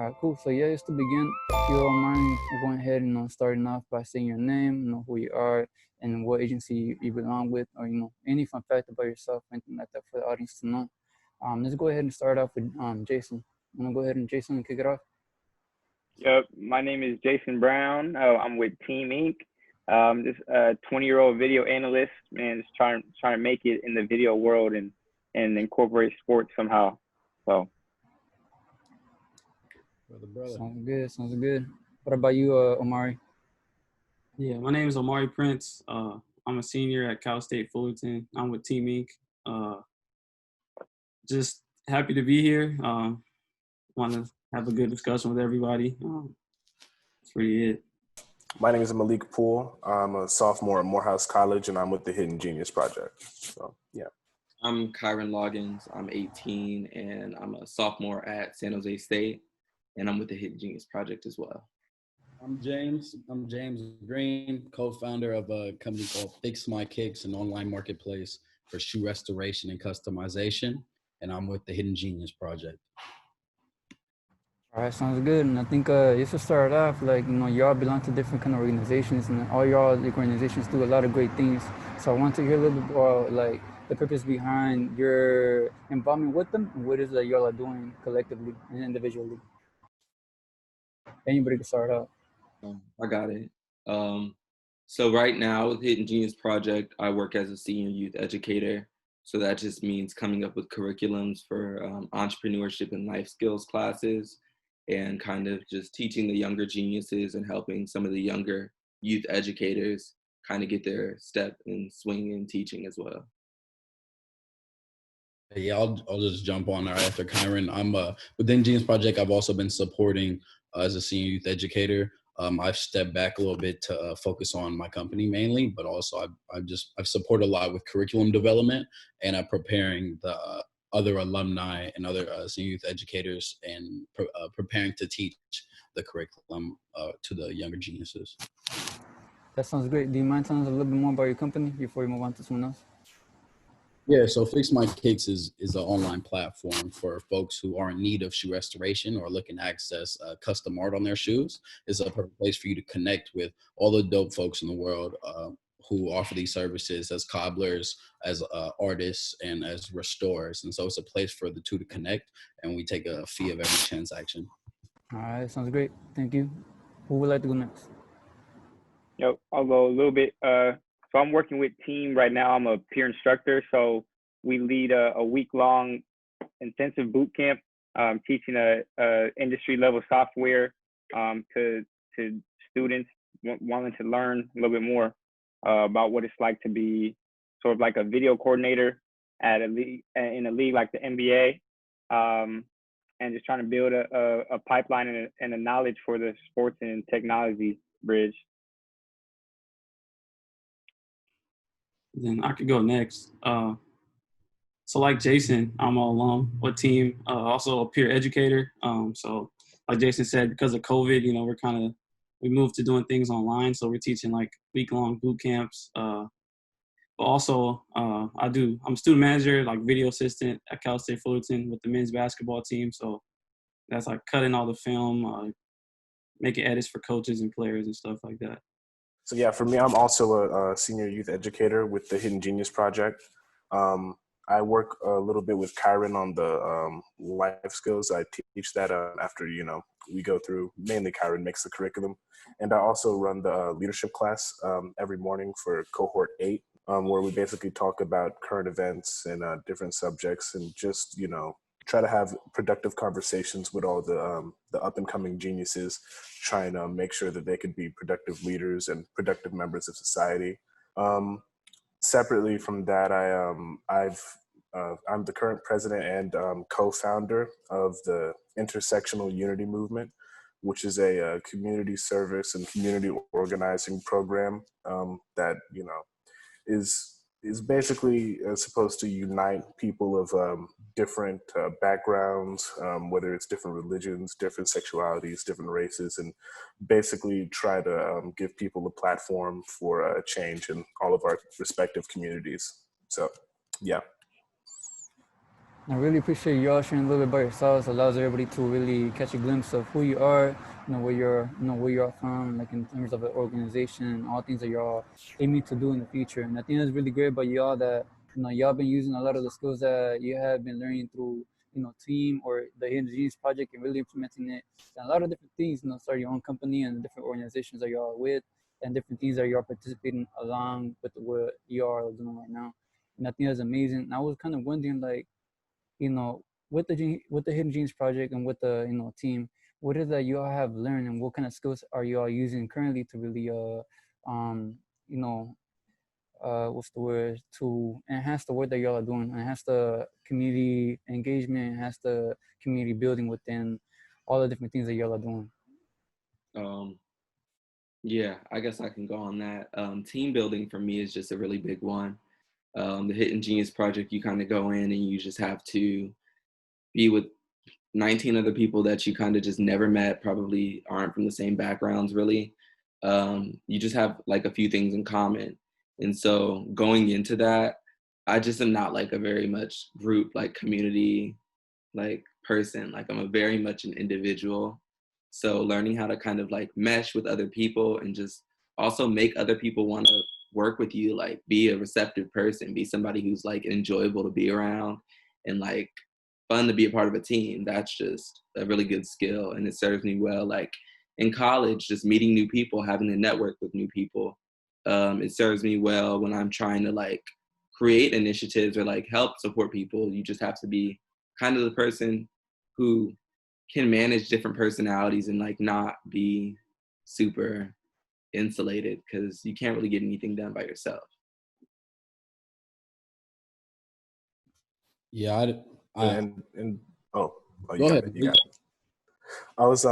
right, cool. So yeah, just to begin, if you don't mind going ahead and starting off by saying your name, who you are, and what agency you belong with, or any fun fact about yourself, anything like that for the audience to know. Let's go ahead and start off with Jason. I'm gonna go ahead and Jason kick it off. Yep, my name is Jason Brown. I'm with Team Inc. Just a 20-year-old video analyst, man, just trying to make it in the video world and incorporate sports somehow. So. Brother. Sounds good. What about you, Omari? Yeah, my name is Omari Prince. I'm a senior at Cal State Fullerton. I'm with Team Inc. Just happy to be here. Want to have a good discussion with everybody. That's really it. My name is Malik Poole. I'm a sophomore at Morehouse College, and I'm with the Hidden Genius Project. So, yeah. I'm Kyron Loggins. I'm 18, and I'm a sophomore at San Jose State, and I'm with the Hidden Genius Project as well. I'm James Green, co-founder of a company called Fix My Kicks, an online marketplace for shoe restoration and customization, and I'm with the Hidden Genius Project. All right, sounds good. And I think just to start off, y'all belong to different kind of organizations, and all y'all organizations do a lot of great things. So I want to hear a little bit about the purpose behind your involvement with them, and what is that y'all are doing collectively and individually. Anybody can start out. I got it. So right now with Hidden Genius Project, I work as a senior youth educator. So that just means coming up with curriculums for entrepreneurship and life skills classes, and kind of just teaching the younger geniuses and helping some of the younger youth educators kind of get their step in swing in teaching as well. Yeah, I'll just jump on there after Kyron. I'm within Genius Project. I've also been supporting as a senior youth educator. I've stepped back a little bit to focus on my company mainly, but also I've supported a lot with curriculum development, and I'm preparing the other alumni and other senior youth educators and preparing to teach the curriculum to the younger geniuses. That sounds great. Do you mind telling us a little bit more about your company before we move on to someone else? Yeah, so Fix My Kicks is an online platform for folks who are in need of shoe restoration or looking to access custom art on their shoes. It's a perfect place for you to connect with all the dope folks in the world who offer these services as cobblers, as artists, and as restorers. And so it's a place for the two to connect, and we take a fee of every transaction. All right, sounds great. Thank you. Who would like to go next? Yep, I'll go a little bit. So I'm working with Team right now. I'm a peer instructor. So we lead a week-long intensive boot camp, teaching a industry-level software to students wanting to learn a little bit more about what it's like to be sort of like a video coordinator at a league, in a league like the NBA, and just trying to build a pipeline and a knowledge for the sports and technology bridge. Then I could go next. So like Jason, I'm an alum with Team, also a peer educator. So like Jason said, because of COVID, we moved to doing things online. So we're teaching like week-long boot camps. But also I'm a student manager, like video assistant at Cal State Fullerton with the men's basketball team. So that's like cutting all the film, making edits for coaches and players and stuff like that. So yeah, for me, I'm also a senior youth educator with the Hidden Genius Project. I work a little bit with Kyron on the life skills. I teach that after, we go through, mainly Kyron makes the curriculum. And I also run the leadership class every morning for cohort 8, where we basically talk about current events and different subjects, and just, try to have productive conversations with all the up and coming geniuses, trying to make sure that they could be productive leaders and productive members of society. Separately from that, I'm the current president and co-founder of the Intersectional Unity Movement, which is a community service and community organizing program that is basically supposed to unite people of different backgrounds, whether it's different religions, different sexualities, different races, and basically try to give people a platform for a change in all of our respective communities. So, yeah. I really appreciate y'all sharing a little bit about yourselves. Allows everybody to really catch a glimpse of who you are, where you're from, like in terms of an organization, all things that y'all aiming to do in the future. And I think that's really great about y'all that y'all been using a lot of the skills that you have been learning through team or the Hidden Genius project and really implementing it. And a lot of different things, start your own company and different organizations that y'all are with and different things that you're participating along with what you are doing right now. And I think that's amazing. And I was kind of wondering, like, with the Hidden Genes project and with the team, what is that you all have learned and what kind of skills are you all using currently to really you know what's the word, to enhance the work that y'all are doing, enhance the community engagement, enhance the community building within all the different things that y'all are doing. Yeah, I guess I can go on that. Team building for me is just a really big one. The Hidden Genius project, you kind of go in and you just have to be with 19 other people that you kind of just never met, probably aren't from the same backgrounds really. You just have like a few things in common. And so going into that, I just am not like a very much group, like community, like person. Like I'm a very much an individual. So learning how to kind of like mesh with other people and just also make other people want to work with you, like be a receptive person, be somebody who's like enjoyable to be around and like fun to be a part of a team. That's just a really good skill. And it serves me well, like in college, just meeting new people, having to network with new people. It serves me well when I'm trying to like create initiatives or like help support people. You just have to be kind of the person who can manage different personalities and like not be super insulated because you can't really get anything done by yourself. Yeah, And oh, you go got ahead. it. You got it. I was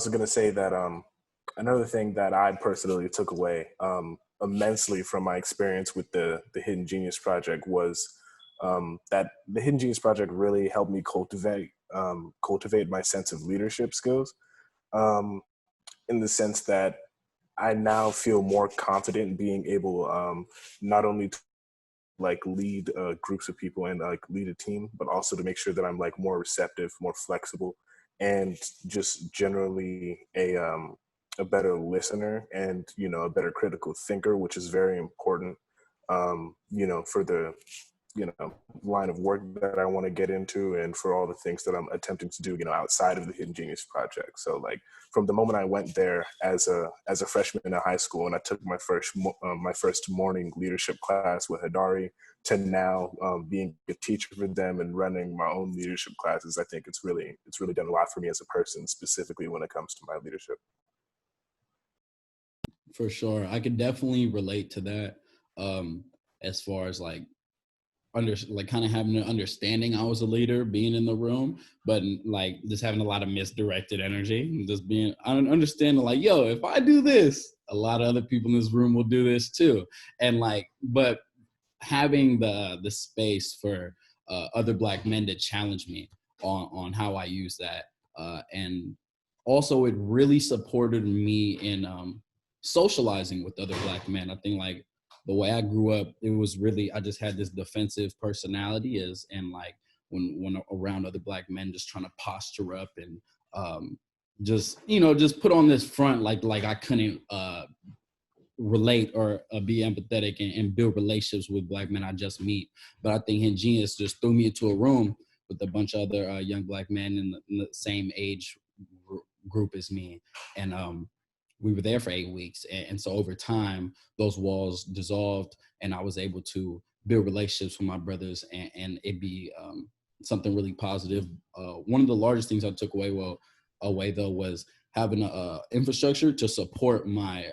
gonna say that another thing that I personally took away immensely from my experience with the Hidden Genius project was that the Hidden Genius project really helped me cultivate my sense of leadership skills, in the sense that I now feel more confident in being able not only to like lead groups of people and like lead a team, but also to make sure that I'm like more receptive, more flexible, and just generally a better listener and a better critical thinker, which is very important for the line of work that I want to get into and for all the things that I'm attempting to do outside of the Hidden Genius project. So like from the moment I went there as a freshman in high school and I took my first morning leadership class with Hadari to now being a teacher for them and running my own leadership classes, I think it's really done a lot for me as a person, specifically when it comes to my leadership. For sure, I could definitely relate to that. As far as like kind of having an understanding I was a leader, being in the room, but like just having a lot of misdirected energy and just being understanding like, yo, if I do this, a lot of other people in this room will do this too. And like, but having the space for other Black men to challenge me on how I use that, and also it really supported me in socializing with other Black men. I think like the way I grew up, it was really, I just had this defensive personality and like when around other Black men, just trying to posture up and just put on this front like I couldn't relate or be empathetic and build relationships with Black men I just meet. But I think Ingenious just threw me into a room with a bunch of other young Black men in the same age group as me. And we were there for 8 weeks. And so over time, those walls dissolved and I was able to build relationships with my brothers and it be something really positive. One of the largest things I took away though was having a infrastructure to support my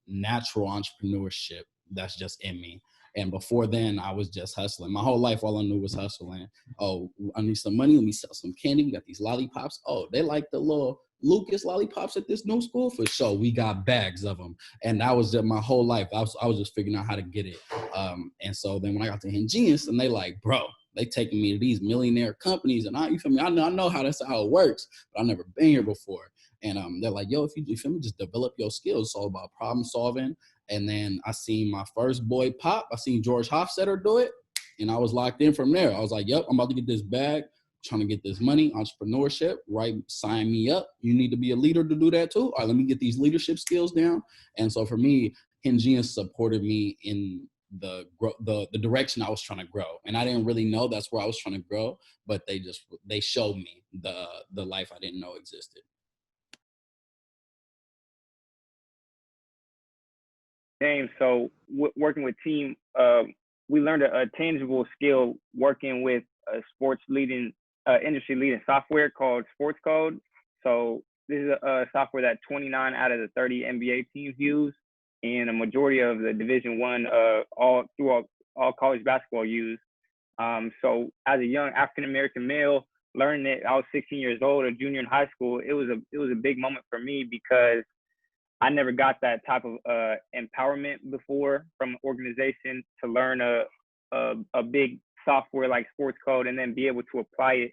natural entrepreneurship that's just in me. And before then, I was just hustling. My whole life, all I knew was hustling. Oh, I need some money. Let me sell some candy. We got these lollipops. Oh, they like the little Lucas lollipops at this new school? For sure. We got bags of them. And that was just my whole life. I was just figuring out how to get it. And so then when I got to Ingenious, and they like, bro, they taking me to these millionaire companies. And you feel me? I know how that's how it works, but I've never been here before. And they're like, yo, if you feel me, just develop your skills. It's all about problem solving. And then I seen my first boy pop. I seen George Hofstetter do it. And I was locked in from there. I was like, yep, I'm about to get this bag, trying to get this money, entrepreneurship, right? Sign me up. You need to be a leader to do that too. All right, let me get these leadership skills down. And so for me, Hidden Genius supported me in the direction I was trying to grow. And I didn't really know that's where I was trying to grow, but they showed me the life I didn't know existed. James, so working with team, we learned a tangible skill working with a industry leading software called Sports Code. So this is a software that 29 out of the 30 NBA teams use, and a majority of the Division I, all college basketball use. So as a young African American male, learning it, I was 16 years old, a junior in high school. It was a big moment for me because I never got that type of empowerment before from an organization to learn a big software like Sports Code and then be able to apply it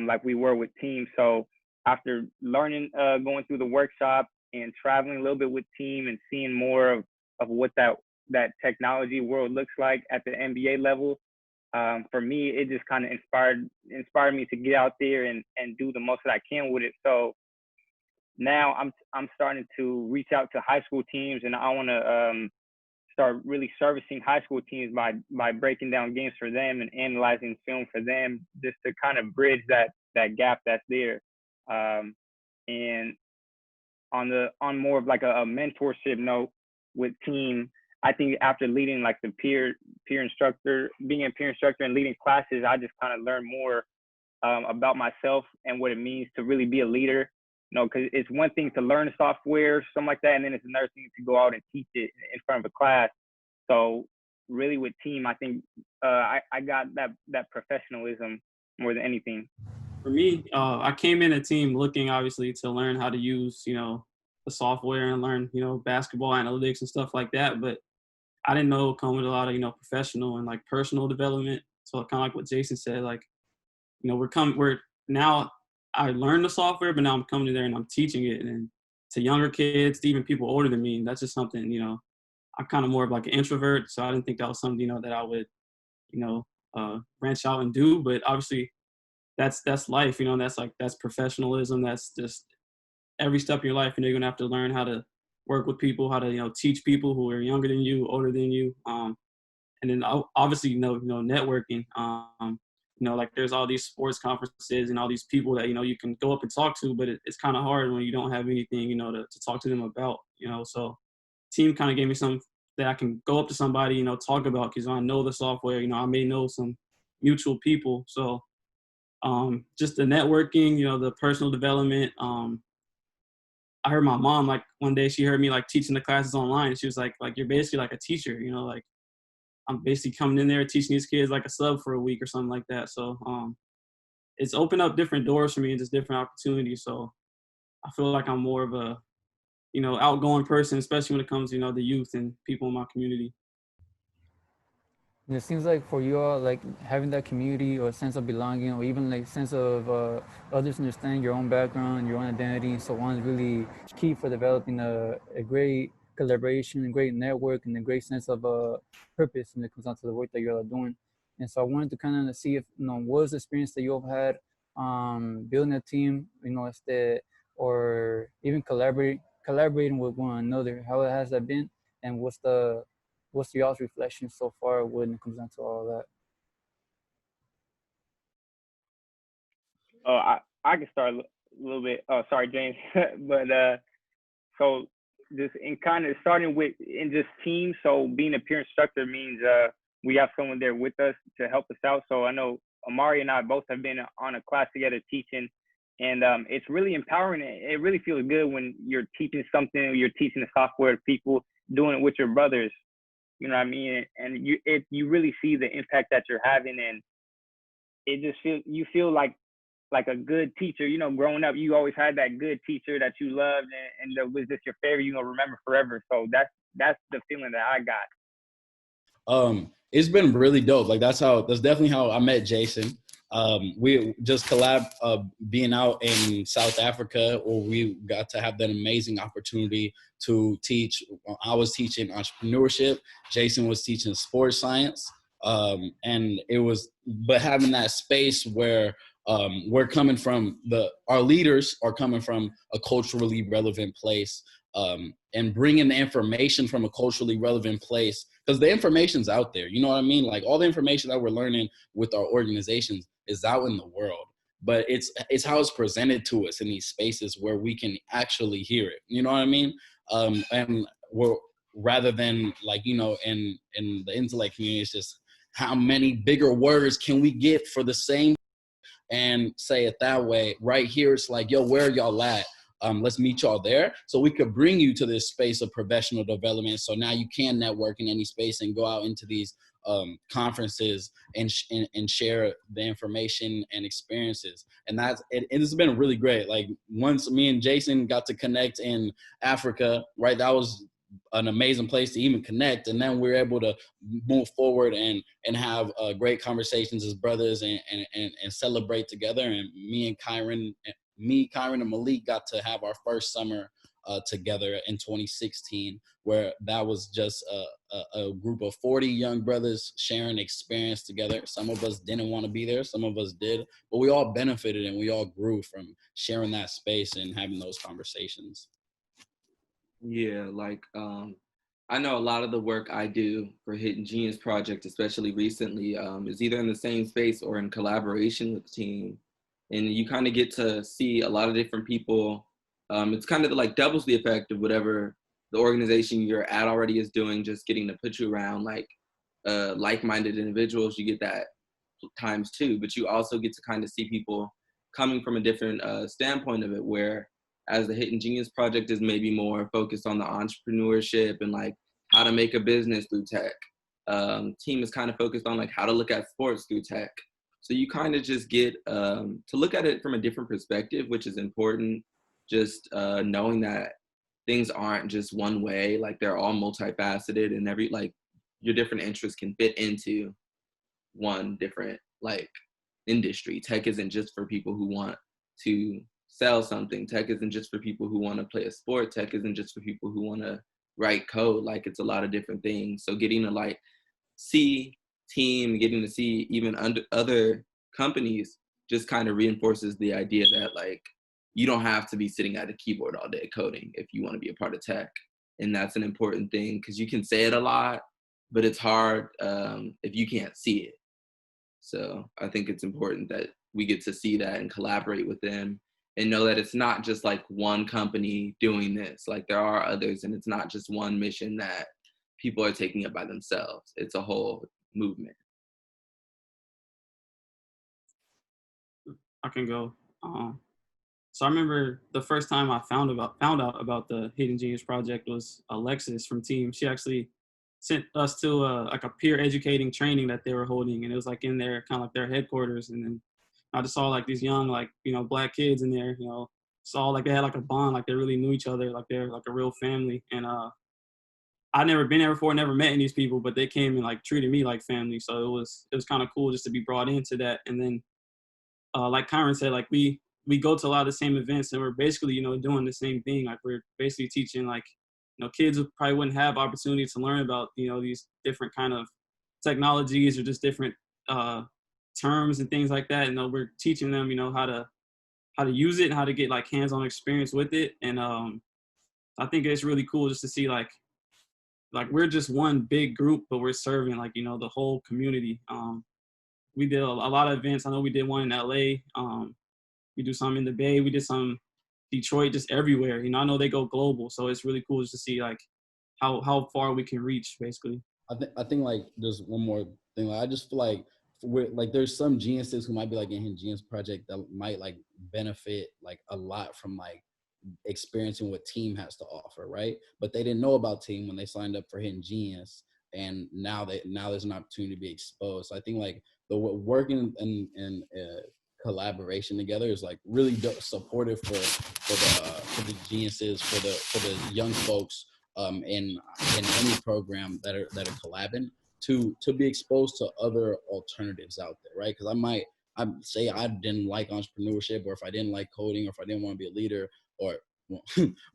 like we were with teams. So after learning, going through the workshop and traveling a little bit with team and seeing more of what that technology world looks like at the NBA level, for me, it just kind of inspired me to get out there and do the most that I can with it. So now I'm starting to reach out to high school teams, and I want to start really servicing high school teams by breaking down games for them and analyzing film for them, just to kind of bridge that gap that's there. And on more of like a mentorship note with team, I think after leading like the peer instructor, being a peer instructor and leading classes, I just kind of learned more about myself and what it means to really be a leader. You know, because it's one thing to learn software, something like that, and then it's another thing to go out and teach it in front of a class. So really with team, I think I got that professionalism more than anything. For me, I came in a team looking obviously to learn how to use, the software and learn, basketball analytics and stuff like that. But I didn't know it come with a lot of, professional and like personal development. So kind of like what Jason said, like, we're now I learned the software, but now I'm coming in there and I'm teaching it and to younger kids, to even people older than me. And that's just something, I'm kind of more of like an introvert. So I didn't think that was something, that I would, branch out and do. But obviously that's life, that's professionalism. That's just every step of your life. You're going to have to learn how to work with people, how to, teach people who are younger than you, older than you. And then obviously, networking, like there's all these sports conferences and all these people that, you can go up and talk to, but it's kind of hard when you don't have anything, to talk to them about, so team kind of gave me something that I can go up to somebody, talk about, because I know the software, I may know some mutual people. So just the networking, the personal development. I heard my mom, like one day she heard me like teaching the classes online. And she was like you're basically like a teacher, like I'm basically coming in there teaching these kids like a sub for a week or something like that. So it's opened up different doors for me and just different opportunities. So I feel like I'm more of a, outgoing person, especially when it comes to, the youth and people in my community. It seems like for you all, like having that community or sense of belonging, or even like sense of others understanding your own background, your own identity, and so on, is really key for developing a great collaboration, a great network, and a great sense of purpose when it comes down to the work that you're doing. And so I wanted to kind of see if, what was the experience that you've had building a team, or even collaborating with one another. How has that been, and what's y'all's reflection so far when it comes down to all that? I can start a little bit. Oh, sorry, James. But so just in kind of starting with in just teams. So being a peer instructor means we have someone there with us to help us out. So I know Amari and I both have been on a class together teaching, and it's really empowering. It really feels good when you're teaching something, you're teaching the software to people, doing it with your brothers. You know what I mean? And you really see the impact that you're having, and it just you feel like a good teacher. Growing up, you always had that good teacher that you loved, and that was just your favorite. You're gonna remember forever. So that's the feeling that I got. It's been really dope. Like that's definitely how I met Jason. We just being out in South Africa, where we got to have that amazing opportunity to teach. I was teaching entrepreneurship. Jason was teaching sports science. And it was, but having that space where we're coming from, our leaders are coming from a culturally relevant place, and bringing the information from a culturally relevant place, because the information's out there, you know what I mean? Like all the information that we're learning with our organizations is out in the world, but it's how it's presented to us in these spaces where we can actually hear it, you know what I mean? And we're, rather than like, you know, in the intellect community, it's just how many bigger words can we get for the same, and say it that way. Right here, it's like, yo, where are y'all at? Let's meet y'all there, so we could bring you to this space of professional development. So now you can network in any space and go out into these conferences and share the information and experiences. And that's it. It's been really great. Like once me and Jason got to connect in Africa, right? That was an amazing place to even connect, and then we're able to move forward and have great conversations as brothers and celebrate together. And Kyron and Malik got to have our first summer together in 2016, where that was just a group of 40 young brothers sharing experience together. Some of us didn't want to be there, some of us did, but we all benefited and we all grew from sharing that space and having those conversations. Yeah, like I know a lot of the work I do for Hidden Genius Project, especially recently, is either in the same space or in collaboration with the team. And you kind of get to see a lot of different people. It's kind of like doubles the effect of whatever the organization you're at already is doing, just getting to put you around like like-minded individuals. You get that times two, but you also get to kind of see people coming from a different standpoint of it, where as the Hidden Genius Project is maybe more focused on the entrepreneurship and like how to make a business through tech. Team is kind of focused on like how to look at sports through tech. So you kind of just get to look at it from a different perspective, which is important. Just knowing that things aren't just one way, like they're all multifaceted, and every like your different interests can fit into one different like industry. Tech isn't just for people who want to sell something. Tech isn't just for people who want to play a sport. Tech isn't just for people who want to write code. Like it's a lot of different things. So getting to like see team, getting to see even under other companies just kind of reinforces the idea that like you don't have to be sitting at a keyboard all day coding if you want to be a part of tech. And that's an important thing, because you can say it a lot, but it's hard if you can't see it. So I think it's important that we get to see that and collaborate with them and know that it's not just like one company doing this. Like there are others, and it's not just one mission that people are taking it by themselves. It's a whole movement. I can go. So I remember the first time I found out about the Hidden Genius Project was Alexis from Team. She actually sent us to like a peer educating training that they were holding, and it was like in their kind of like their headquarters. And then I just saw like these young, like, you know, Black kids in there, you know, saw like they had like a bond, like they really knew each other, like they're like a real family. And I'd never been there before, never met any of these people, but they came and like treated me like family. So it was kind of cool just to be brought into that. And then like Kyron said, like we go to a lot of the same events, and we're basically, you know, doing the same thing. Like we're basically teaching, like, you know, kids who probably wouldn't have opportunity to learn about, you know, these different kind of technologies or just different terms and things like that. You know, we're teaching them, you know, how to use it and how to get like hands-on experience with it. And I think it's really cool just to see like we're just one big group, but we're serving like, you know, the whole community. We did a lot of events. I know we did one in LA. We do some in the Bay. We did some Detroit, just everywhere. You know, I know they go global, so it's really cool just to see like how far we can reach, basically. I think like there's one more thing. Like, I just feel like there's some geniuses who might be like in Hidden Genius Project that might like benefit like a lot from like experiencing what Team has to offer, right? But they didn't know about Team when they signed up for Hidden Genius, and now there's an opportunity to be exposed. So I think like the working in collaboration together is like really supportive for the geniuses, for the young folks in any program that are collabing to be exposed to other alternatives out there, right? Because I say I didn't like entrepreneurship, or if I didn't like coding, or if I didn't want to be a leader, or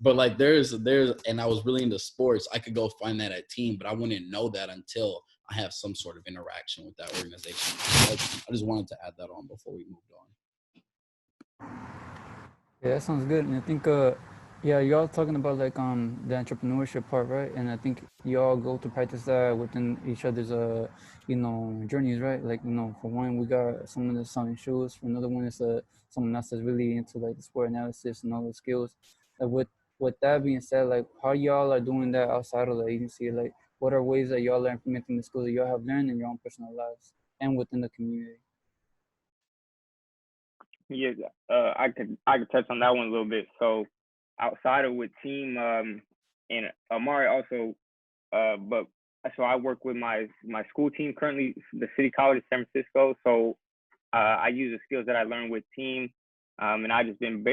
but like there's and I was really into sports, I could go find that at Team, but I wouldn't know that until I have some sort of interaction with that organization. I just wanted to add that on before we moved on. Yeah, that sounds good. And I think, yeah, y'all talking about like the entrepreneurship part, right? And I think y'all go to practice that within each other's you know, journeys, right? Like, you know, for one, we got someone that's selling shoes. For another one, it's someone else that's really into like the sport analysis and all those skills. Like with that being said, like how y'all are doing that outside of the agency, like what are ways that y'all are implementing the skills that y'all have learned in your own personal lives and within the community? Yeah, I could touch on that one a little bit. So outside of with team, and Amari also, but so I work with my school team currently, the City College of San Francisco. So I use the skills that I learned with team, and I just been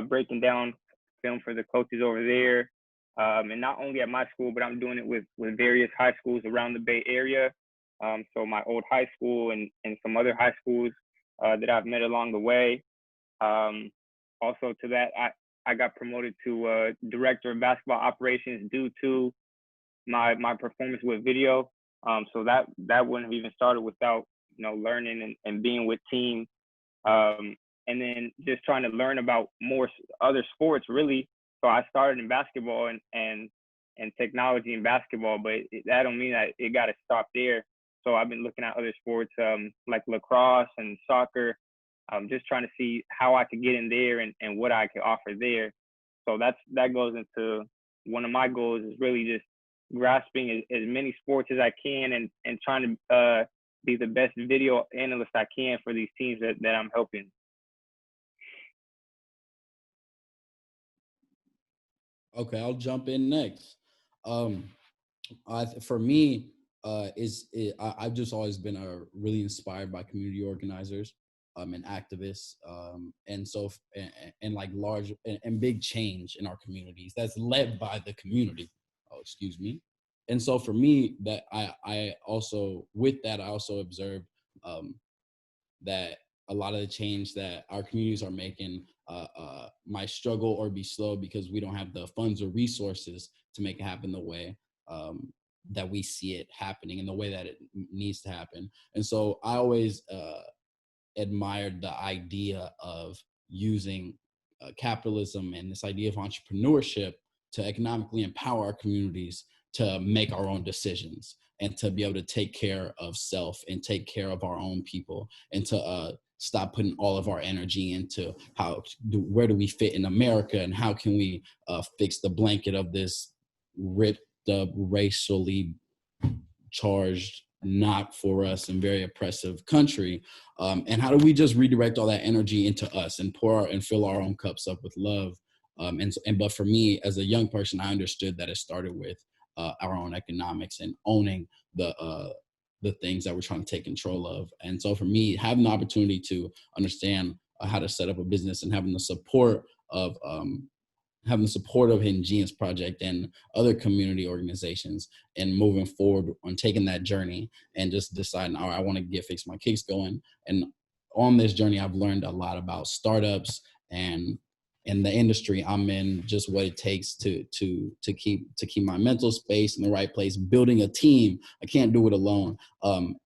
breaking down film for the coaches over there, and not only at my school, but I'm doing it with various high schools around the Bay Area. So my old high school and some other high schools that I've met along the way. Also to that, I got promoted to director of basketball operations due to my performance with video. So that wouldn't have even started without, you know, learning and being with team. And then just trying to learn about more other sports really. So I started in basketball and technology in basketball, but that don't mean that it got to stop there. So I've been looking at other sports like lacrosse and soccer. Just trying to see how I could get in there and what I could offer there. So that goes into one of my goals is really just grasping as many sports as I can and trying to be the best video analyst I can for these teams that I'm helping. Okay, I'll jump in next. For me, I've just always been really inspired by community organizers and activists, and so and like large and big change in our communities that's led by the community. Oh, excuse me. And so for me, that I also with that I also observed that a lot of the change that our communities are making might struggle or be slow because we don't have the funds or resources to make it happen the way that we see it happening in the way that it needs to happen. And so I always admired the idea of using capitalism and this idea of entrepreneurship to economically empower our communities to make our own decisions and to be able to take care of self and take care of our own people and to stop putting all of our energy into where do we fit in America and how can we fix the blanket of this ripped up racially charged, not for us and very oppressive country, and how do we just redirect all that energy into us and and fill our own cups up with love. But for me as a young person, I understood that it started with our own economics and owning the things that we're trying to take control of. And so for me, having the opportunity to understand how to set up a business and having the support of Hidden Genius Project and other community organizations and moving forward on taking that journey and just deciding, all right, I want to fix my kicks going. And on this journey, I've learned a lot about startups and in the industry I'm in, just what it takes to keep my mental space in the right place. Building a team, I can't do it alone.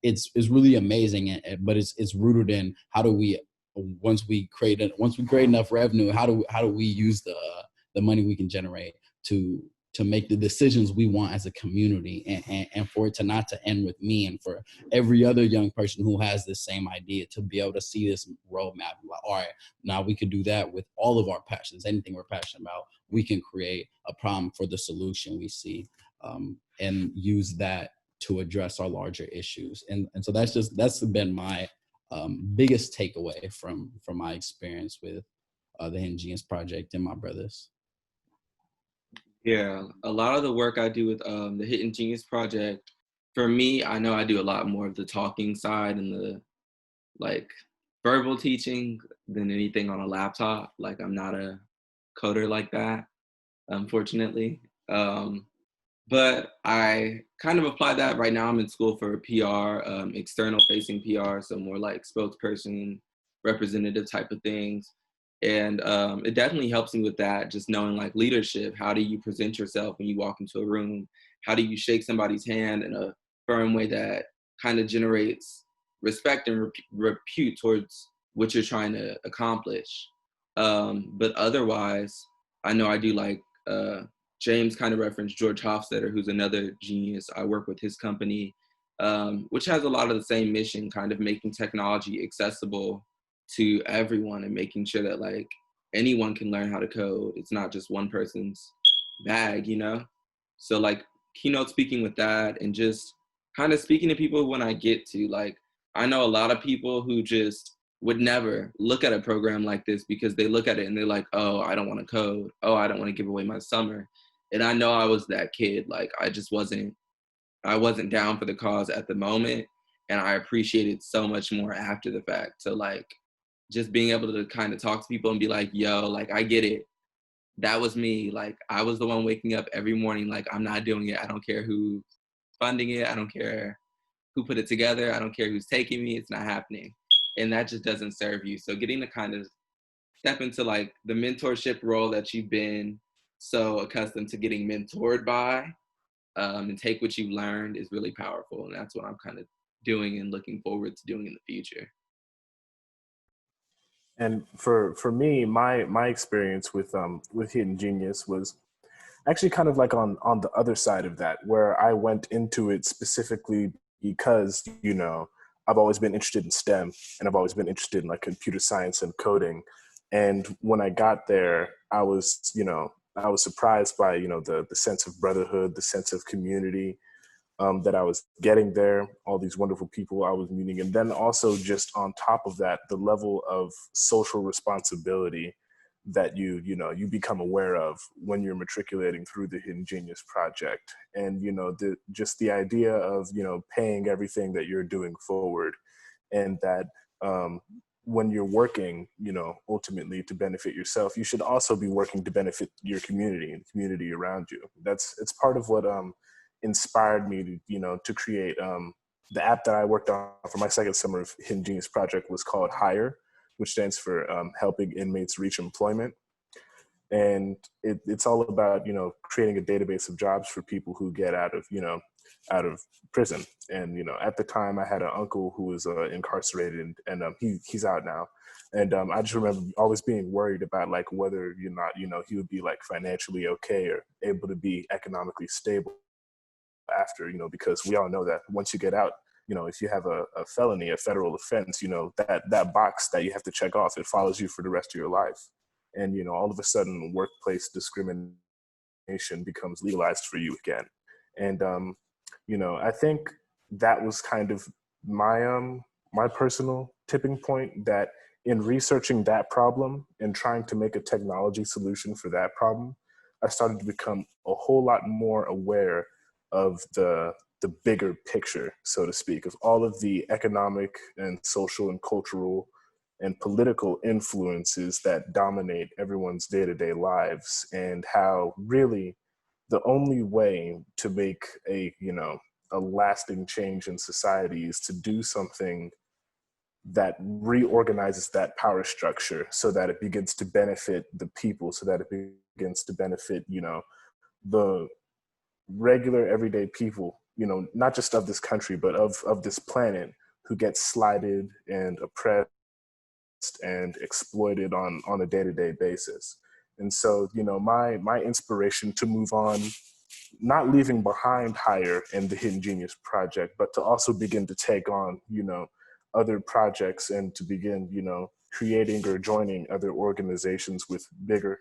It's really amazing, but it's rooted in how do we once we create enough revenue, how do we use the money we can generate to make the decisions we want as a community, and for it to not to end with me, and for every other young person who has this same idea to be able to see this roadmap, like, all right, now we could do that with all of our passions, anything we're passionate about, we can create a problem for the solution we see, and use that to address our larger issues. And so that's been my biggest takeaway from my experience with the Hidden Genius Project and my brothers. Yeah, a lot of the work I do with the Hidden Genius Project, for me, I know I do a lot more of the talking side and the like verbal teaching than anything on a laptop. Like I'm not a coder like that, unfortunately. But I kind of apply that right now. I'm in school for PR, external facing PR, so more like spokesperson, representative type of things. And it definitely helps me with that, just knowing like leadership. How do you present yourself when you walk into a room? How do you shake somebody's hand in a firm way that kind of generates respect and repute towards what you're trying to accomplish. But otherwise, I know I do like, James kind of referenced George Hofstadter, who's another genius. I work with his company, which has a lot of the same mission, kind of making technology accessible to everyone and making sure that like anyone can learn how to code. It's not just one person's bag, you know? So like keynote speaking with that, and just kind of speaking to people when I get to, like, I know a lot of people who just would never look at a program like this because they look at it and they're like, oh, I don't want to code. Oh, I don't want to give away my summer. And I know I was that kid. Like, I wasn't down for the cause at the moment. And I appreciate it so much more after the fact. So like, just being able to kind of talk to people and be like, yo, like, I get it. That was me. Like, I was the one waking up every morning. Like, I'm not doing it. I don't care who's funding it. I don't care who put it together. I don't care who's taking me. It's not happening. And that just doesn't serve you. So getting to kind of step into like the mentorship role that you've been so accustomed to getting mentored by, and take what you've learned is really powerful. And that's what I'm kind of doing and looking forward to doing in the future. And for me, my experience with Hidden Genius was actually kind of like on the other side of that, where I went into it specifically because, you know, I've always been interested in STEM, and I've always been interested in like computer science and coding. And when I got there, I was surprised by, you know, the sense of brotherhood, the sense of community, that I was getting there, all these wonderful people I was meeting. And then also just on top of that, the level of social responsibility that you become aware of when you're matriculating through the Hidden Genius project. And, you know, just the idea of, you know, paying everything that you're doing forward, and that when you're working, you know, ultimately to benefit yourself, you should also be working to benefit your community and the community around you. It's part of what inspired me to, you know, to create the app that I worked on for my second summer of Hidden Genius project was called Hire, which stands for helping inmates reach employment. And it's all about, you know, creating a database of jobs for people who get out of prison. And, you know, at the time I had an uncle who was incarcerated, and he's out now. And I just remember always being worried about like whether or not, you know, he would be like financially okay or able to be economically stable after, you know, because we all know that once you get out, you know, if you have a felony, a federal offense, you know, that box that you have to check off, it follows you for the rest of your life. And, you know, all of a sudden workplace discrimination becomes legalized for you again. And, you know, I think that was kind of my personal tipping point, that in researching that problem and trying to make a technology solution for that problem, I started to become a whole lot more aware of the bigger picture, so to speak, of all of the economic and social and cultural and political influences that dominate everyone's day-to-day lives, and how really the only way to make a lasting change in society is to do something that reorganizes that power structure so that it begins to benefit the people, so that it begins to benefit, you know, the regular everyday people, you know, not just of this country, but of this planet, who get slighted and oppressed and exploited on a day-to-day basis. And so, you know, my inspiration to move on, not leaving behind Hire and the Hidden Genius project, but to also begin to take on, you know, other projects, and to begin, you know, creating or joining other organizations with bigger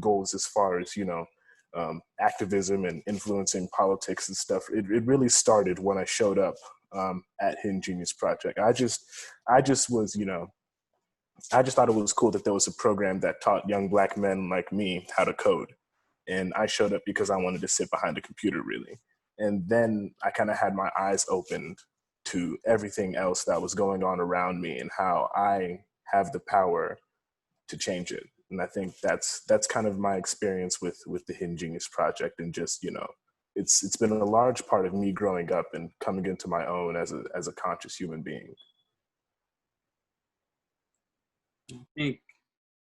goals as far as, you know, activism and influencing politics and stuff. It really started when I showed up at Hidden Genius Project. I just was, you know, I just thought it was cool that there was a program that taught young Black men like me how to code. And I showed up because I wanted to sit behind a computer, really. And then I kind of had my eyes opened to everything else that was going on around me, and how I have the power to change it. And I think that's kind of my experience with the Hidden Genius Project. And just, you know, it's been a large part of me growing up and coming into my own as a conscious human being. I think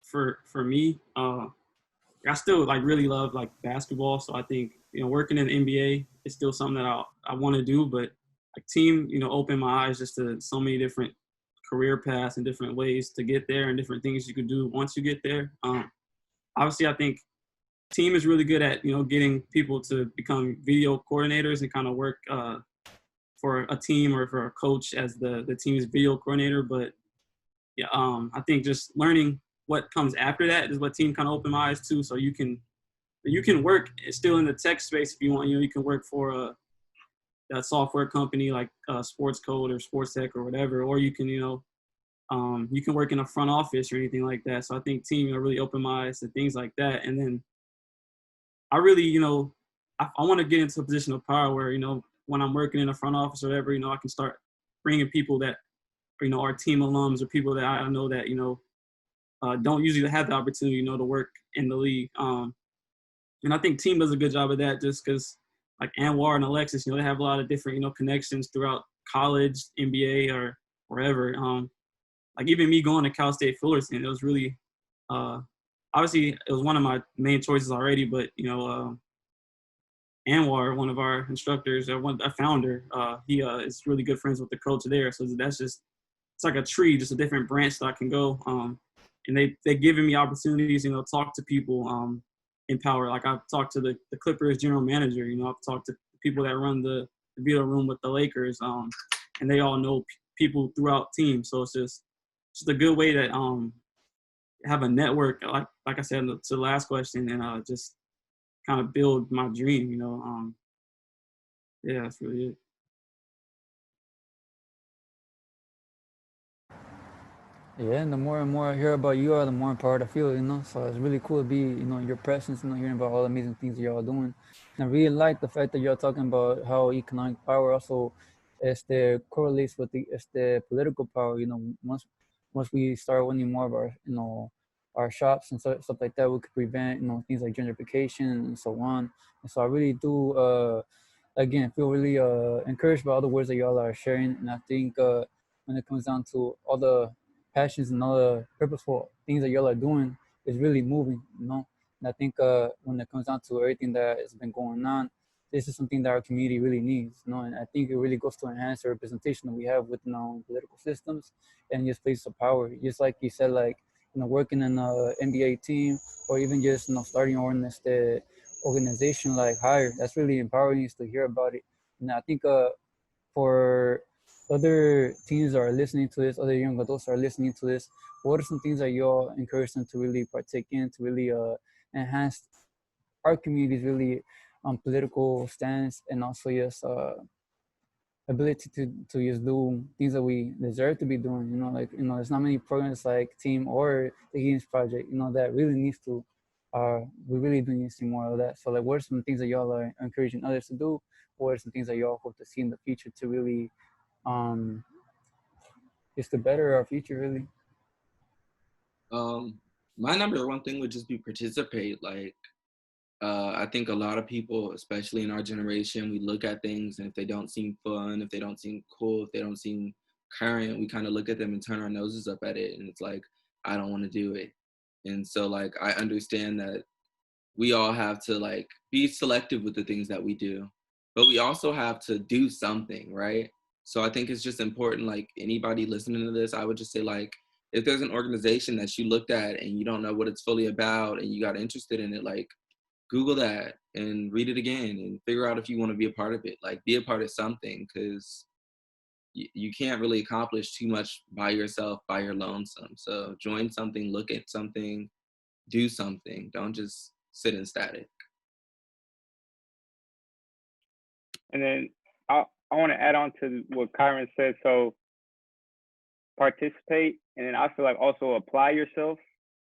for me, I still like really love like basketball. So I think, you know, working in the NBA is still something that I want to do, but like team, opened my eyes just to so many different career paths and different ways to get there and different things you could do once you get there. Obviously, I think team is really good at, getting people to become video coordinators and kind of work for a team or for a coach as the team's video coordinator. But yeah, I think just learning what comes after that is what team kind of opened my eyes to. So you can work still in the tech space if you want. You can work for a software company like Sports Code or Sports Tech or whatever, or you can you can work in a front office or anything like that. So I think team really opened my eyes to things like that. And then I really I want to get into a position of power where when I'm working in a front office or whatever, I can start bringing people that are team alums or people that I know that don't usually have the opportunity to work in the league. And I think team does a good job of that just because like Anwar and Alexis, they have a lot of different, connections throughout college, NBA, or wherever. Like even me going to Cal State Fullerton, it was really, obviously it was one of my main choices already, but, Anwar, one of our instructors, a founder, he is really good friends with the coach there. So that's just, it's like a tree, just a different branch that I can go. And they giving me opportunities, talk to people in power. Like I've talked to the Clippers general manager, I've talked to people that run the video room with the Lakers, and they all know people throughout teams. So it's just a good way to have a network, like I said to the last question, and just kind of build my dream, yeah, that's really it. Yeah, and the more and more I hear about you, the more empowered I feel, So it's really cool to be, in your presence, hearing about all the amazing things y'all doing. And I really like the fact that y'all talking about how economic power also correlates with the political power. Once we start winning more of our, our shops and stuff like that, we could prevent, things like gentrification and so on. And so I really do, again, feel really encouraged by all the words that y'all are sharing. And I think when it comes down to all the passions and all the purposeful things that y'all are doing is really moving. And I think when it comes down to everything that has been going on, this is something that our community really needs. And I think it really goes to enhance the representation that we have within our own political systems and just places of power. Just like you said, like, working in an NBA team or even just, starting your own organization like Hire, that's really empowering to hear about it. And I think for other teens that are listening to this, other young adults are listening to this, what are some things that y'all encourage them to really partake in to really enhance our community's really political stance and also yes ability to just do things that we deserve to be doing. Like there's not many programs like Team or the Games Project, that really needs to. We really do need to see more of that. So like, what are some things that y'all are encouraging others to do? What are some things that y'all hope to see in the future to really, just to better our future, really? My number one thing would just be participate. Like, I think a lot of people, especially in our generation, we look at things and if they don't seem fun, if they don't seem cool, if they don't seem current, we kind of look at them and turn our noses up at it. And it's like, I don't want to do it. And so like, I understand that we all have to like be selective with the things that we do, but we also have to do something, right? So I think it's just important, like anybody listening to this, I would just say like, if there's an organization that you looked at and you don't know what it's fully about and you got interested in it, like Google that and read it again and figure out if you want to be a part of it. Like be a part of something, because you can't really accomplish too much by yourself, by your lonesome. So join something, look at something, do something. Don't just sit in static. And then I want to add on to what Kyron said. So participate, and then I feel like also apply yourself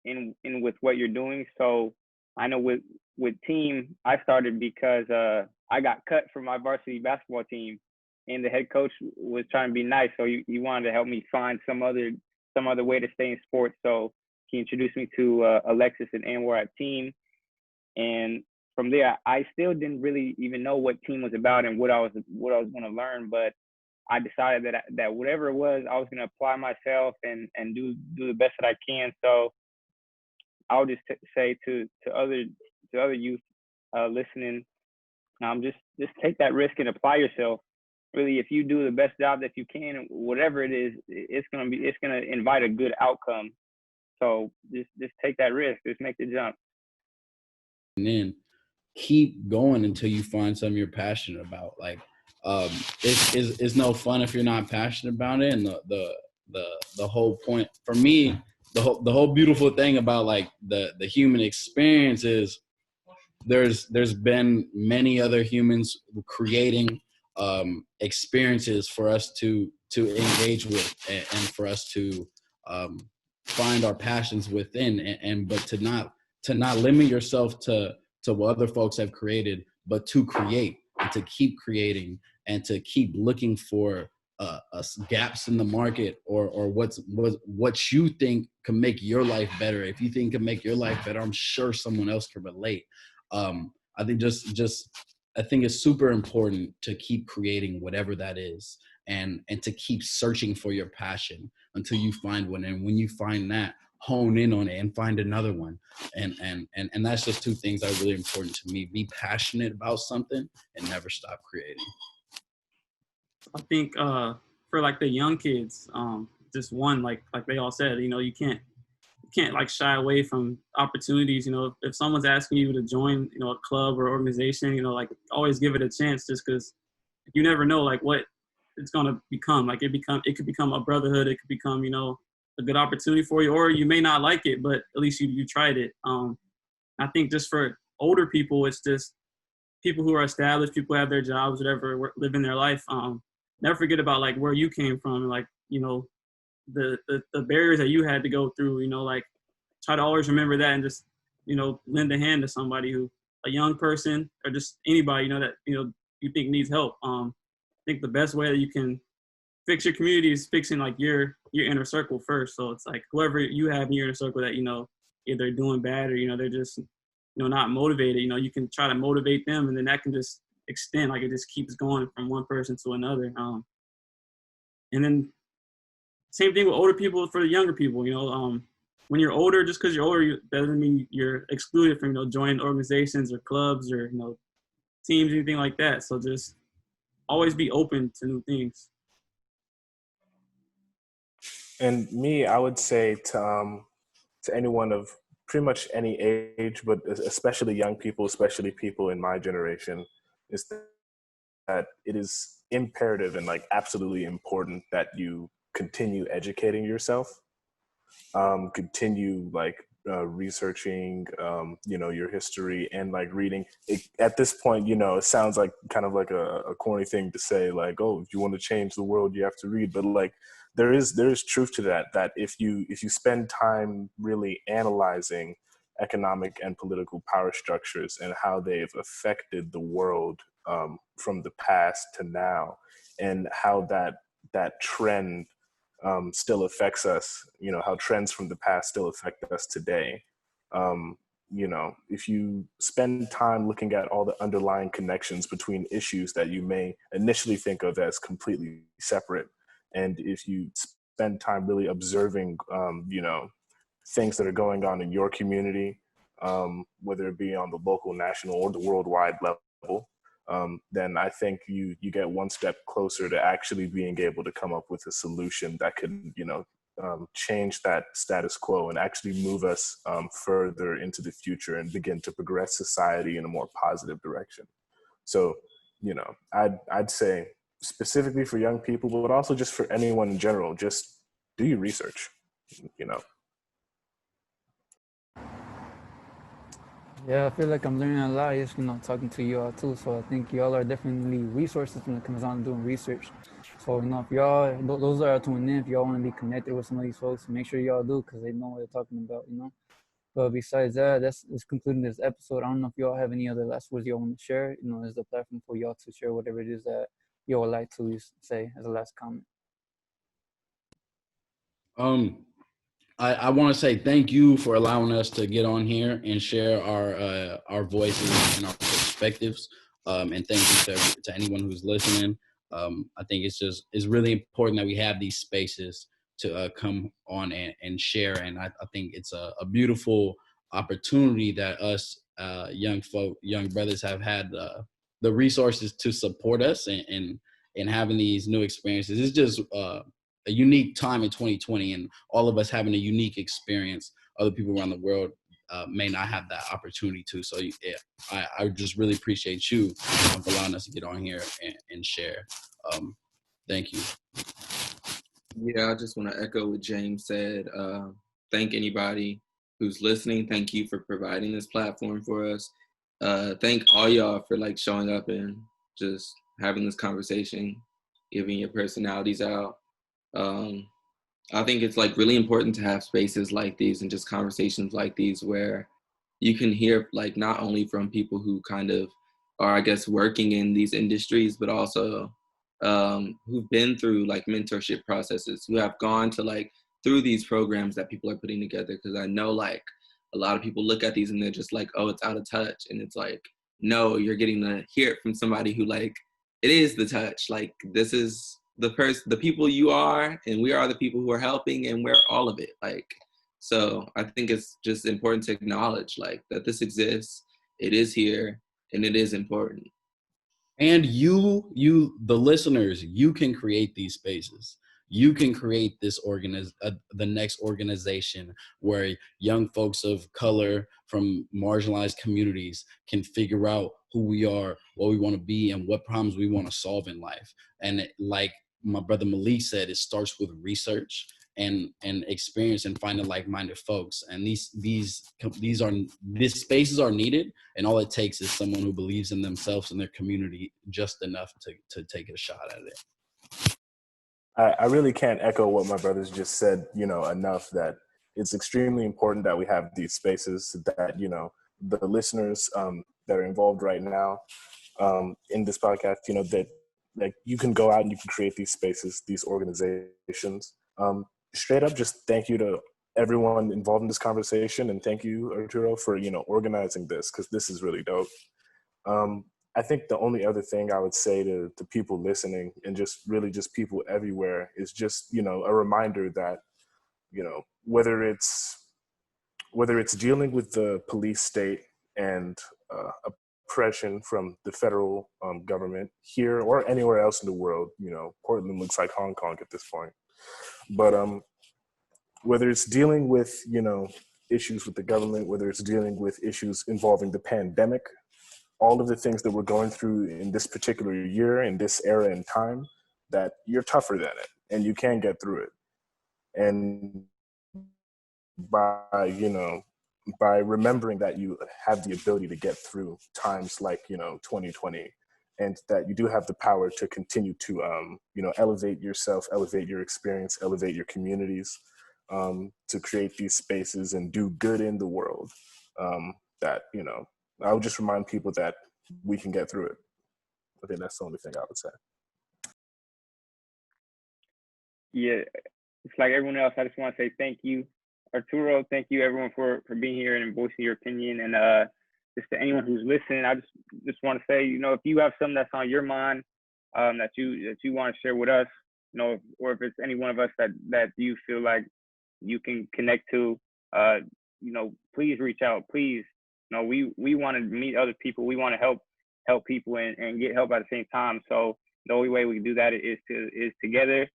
in with what you're doing. So I know with team, I started because I got cut from my varsity basketball team, and the head coach was trying to be nice, so he wanted to help me find some other way to stay in sports. So he introduced me to Alexis and Anwar at team, and from there I still didn't really even know what team was about and what I was going to learn, but I decided that whatever it was, I was going to apply myself and do the best that I can. So I'll just say to other youth listening, just take that risk and apply yourself. really, if you do the best job that you can, whatever it is, it's gonna invite a good outcome. So just take that risk. Just make the jump. And then keep going until you find something you're passionate about. Like, it's no fun if you're not passionate about it. And the whole point for me, the whole beautiful thing about like the human experience is there's been many other humans creating experiences for us to engage with, and for us to find our passions within, and but to not limit yourself to what other folks have created, but to create and to keep creating and to keep looking for gaps in the market, or what you think can make your life better. If you think can make your life better, I'm sure someone else can relate. I think I think it's super important to keep creating whatever that is, and to keep searching for your passion until you find one. And when you find that, hone in on it and find another one. And that's just two things that are really important to me. Be passionate about something and never stop creating. I think for like the young kids, just one, like they all said, you can't like shy away from opportunities. If someone's asking you to join, a club or organization, like always give it a chance, just because you never know like what it's gonna become. Like it could become a brotherhood. It could become, a good opportunity for you, or you may not like it, but at least you tried it. I think just for older people, it's just people who are established, people who have their jobs, whatever, living their life. Never forget about like where you came from, like, the barriers that you had to go through, like try to always remember that, and just, lend a hand to somebody a young person, or just anybody, that, you think needs help. I think the best way that you can fix your community is fixing like your inner circle first. So it's like whoever you have in your inner circle that, either doing bad or, they're just, not motivated, you can try to motivate them, and then that can just extend, like it just keeps going from one person to another. And then same thing with older people for the younger people, when you're older, just because you're older, doesn't mean you're excluded from, joining organizations or clubs or, teams, anything like that. So just always be open to new things. And me, I would say to anyone of pretty much any age, but especially young people, especially people in my generation, is that it is imperative and like absolutely important that you continue educating yourself, continue like researching, your history, and like reading. At this point, it sounds like kind of like a corny thing to say, like, oh, if you want to change the world, you have to read. But like, there is truth to that if you spend time really analyzing economic and political power structures and how they've affected the world from the past to now, and how that trend still affects us, how trends from the past still affect us today. If you spend time looking at all the underlying connections between issues that you may initially think of as completely separate, and if you spend time really observing, things that are going on in your community, whether it be on the local, national, or the worldwide level, then I think you get one step closer to actually being able to come up with a solution that could, change that status quo and actually move us further into the future and begin to progress society in a more positive direction. So, I'd say specifically for young people, but also just for anyone in general, just do your research, Yeah, I feel like I'm learning a lot just, talking to you all too. So I think y'all are definitely resources when it comes on to doing research. So, if y'all, those are tuning in, if y'all want to be connected with some of these folks, make sure y'all do, because they know what they're talking about. But besides that, that's concluding this episode. I don't know if y'all have any other last words y'all want to share. There's a platform for y'all to share whatever it is that y'all would like to say as a last comment. I want to say thank you for allowing us to get on here and share our voices and our perspectives. And thank you to anyone who's listening. I think it's really important that we have these spaces to come on and share. And I think it's a beautiful opportunity that us young brothers have had the resources to support us and and having these new experiences. It's just a unique time in 2020, and all of us having a unique experience. Other people around the world may not have that opportunity to. So yeah, I just really appreciate you for allowing us to get on here and share. Thank you. Yeah, I just want to echo what James said. Thank anybody who's listening. Thank you for providing this platform for us. Thank all y'all for like showing up and just having this conversation, giving your personalities out. I think it's like really important to have spaces like these and just conversations like these where you can hear like not only from people who kind of are, I guess, working in these industries, but also who've been through like mentorship processes, who have gone to like through these programs that people are putting together. Because I know like a lot of people look at these and they're just like, oh, it's out of touch. And it's like, no, you're getting to hear it from somebody who like, it is the touch. Like this is the people you are, and we are the people who are helping, and we're all of it. Like, so I think it's just important to acknowledge like that this exists, it is here, and it is important. And you, the listeners, you can create these spaces. You can create this the next organization where young folks of color from marginalized communities can figure out who we are, what we want to be, and what problems we want to solve in life. And like my brother Malik said, it starts with research and experience and finding like-minded folks. And these spaces are needed, and all it takes is someone who believes in themselves and their community just enough to take a shot at it. I really can't echo what my brothers just said, enough, that it's extremely important that we have these spaces, that, the listeners that are involved right now in this podcast, that you can go out and you can create these spaces, these organizations. Straight up, just thank you to everyone involved in this conversation. And thank you, Arturo, for, organizing this, because this is really dope. I think the only other thing I would say to people listening, and just really just people everywhere, is just, a reminder that, whether it's dealing with the police state and oppression from the federal government here or anywhere else in the world, Portland looks like Hong Kong at this point. But whether it's dealing with, issues with the government, whether it's dealing with issues involving the pandemic, all of the things that we're going through in this particular year, in this era and time, that you're tougher than it and you can get through it. And by remembering that you have the ability to get through times like, 2020, and that you do have the power to continue to, elevate yourself, elevate your experience, elevate your communities, to create these spaces and do good in the world, that, I would just remind people that we can get through it. I think that's the only thing I would say. Yeah, it's like everyone else. I just want to say thank you, Arturo. Thank you, everyone, for being here and voicing your opinion. And just to anyone who's listening, I just want to say, if you have something that's on your mind, that you want to share with us, or if it's any one of us that you feel like you can connect to, please reach out. Please, we want to meet other people. We want to help people and get help at the same time. So the only way we can do that is together.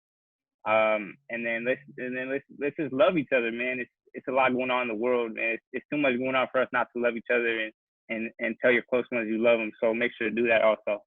And then let's just love each other, man. It's a lot going on in the world, man. It's too much going on for us not to love each other and tell your close ones you love them. So make sure to do that also.